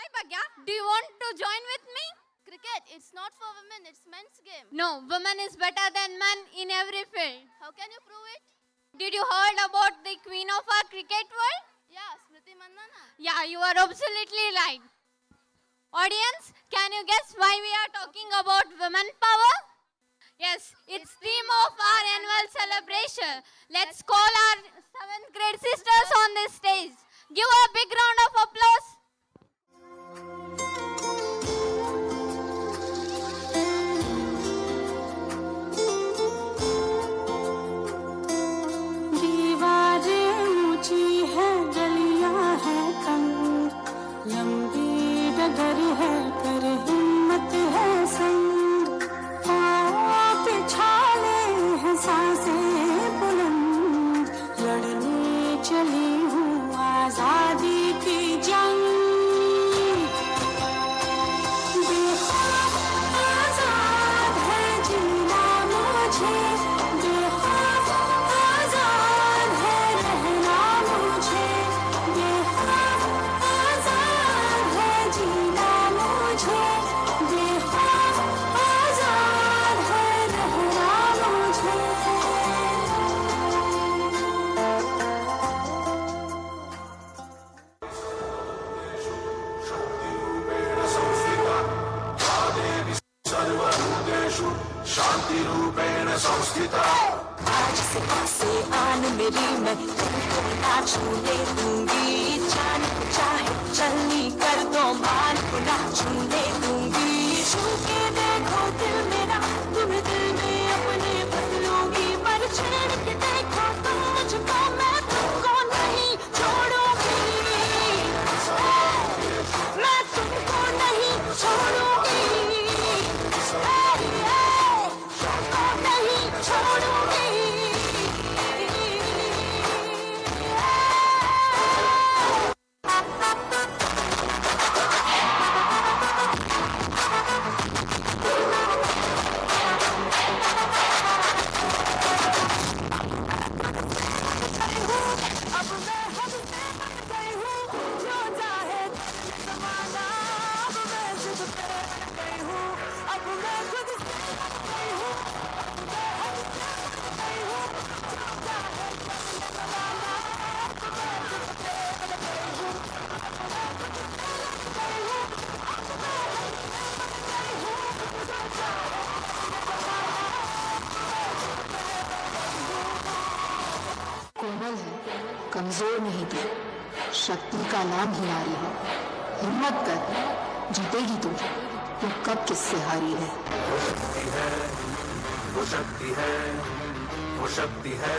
Hi Bhagya, do you want to join with me? Cricket, it's not for women, it's men's game. No, women is better than men in every field. How can you prove it? Did you heard about the queen of our cricket world? Yeah, Smriti Mandhana. Yeah, you are absolutely right. Audience, can you guess why we are talking about women power? Yes, it's theme of our annual celebration. Let's call our 7th grade sisters on this stage. Give a big round of applause. दीवारें ऊंची है, गलियां है तंग, लंबी डगर है पर हिम्मत है संग, पाँव पे छाले हैं सांसें बुलंद, लड़ने चली हूँ आजादी की जंग। बेखौफ आजाद है जीना मुझे, बेखौफ आजाद है रहना मुझे, बेखौफ आजाद है जीना मुझे, बेखौफ आजाद है रहना मुझे। आज से पासे आन मेरी, मैं तुमको ना छूने दूंगी, जान को चाहे चलनी कर दो, मान को ना छूने दूंगी, छू के देखो दिल मेरा, तुम्हें दिल में अपने बदलूंगी, पर छेड़ के देखो तुम मुझको, मैं तुमको नहीं छोड़ूंगी, मैं तुमको नहीं छोड़ूंगी, नहीं छोड़ूंगी। अब मैं हमसे बन गई हूँ, जो चाहे जमाना, अब मैं जिद पे अड़ गई हूँ, अब मैं खुद से बन गई हूँ, अब मैं हमसे बन गई हूँ, जो चाहे जमाना, अब मैं जिद पे अड़ गई हूँ, अब मैं खुद से बन गई हूँ, अब मैं हमसे बन गई हूँ, जो चाहे जमाना, कोमल है, कमजोर नहीं तू, शक्ति का नाम ही नारी है, हिम्मत कर, जीतेगी तू कब किससे हारी है। वो शक्ति है, वो शक्ति है,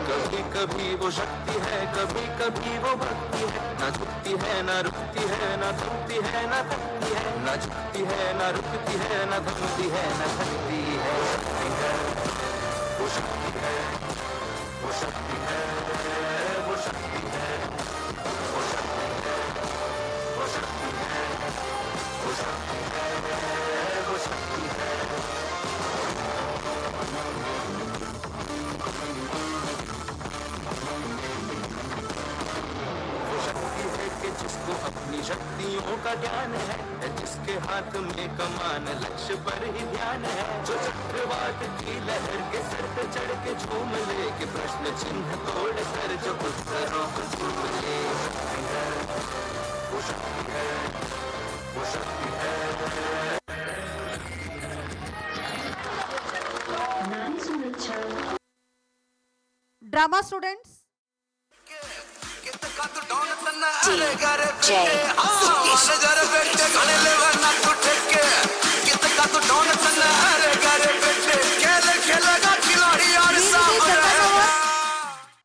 कभी कभी वो शक्ति है, कभी कभी वो भक्ति है, ना झुकती है ना रुकती है, ना थमती है ना थकती है, ना झुकती है ना रुकती है, ना थमती है ना थकती है, वो शक्ति है, वो शक्ति है, वो शक्ति है, वो शक्ति है, वो शक्ति है, वो शक्ति है, वो शक्ति है। वो शक्ति है कि जिसको अपनी शक्तियों का ज्ञान है, जिसके हाथ में कमान लक्ष्य पर ही ध्यान है, जो चक्रवात की लहर के सर पे चढ़ के झूम ले, कि प्रश्न चिन्ह तोड़ कर जो उत्तरों को ढूंढ ले। वो शक्ति है, वो शक्ति है। Drama students, DJ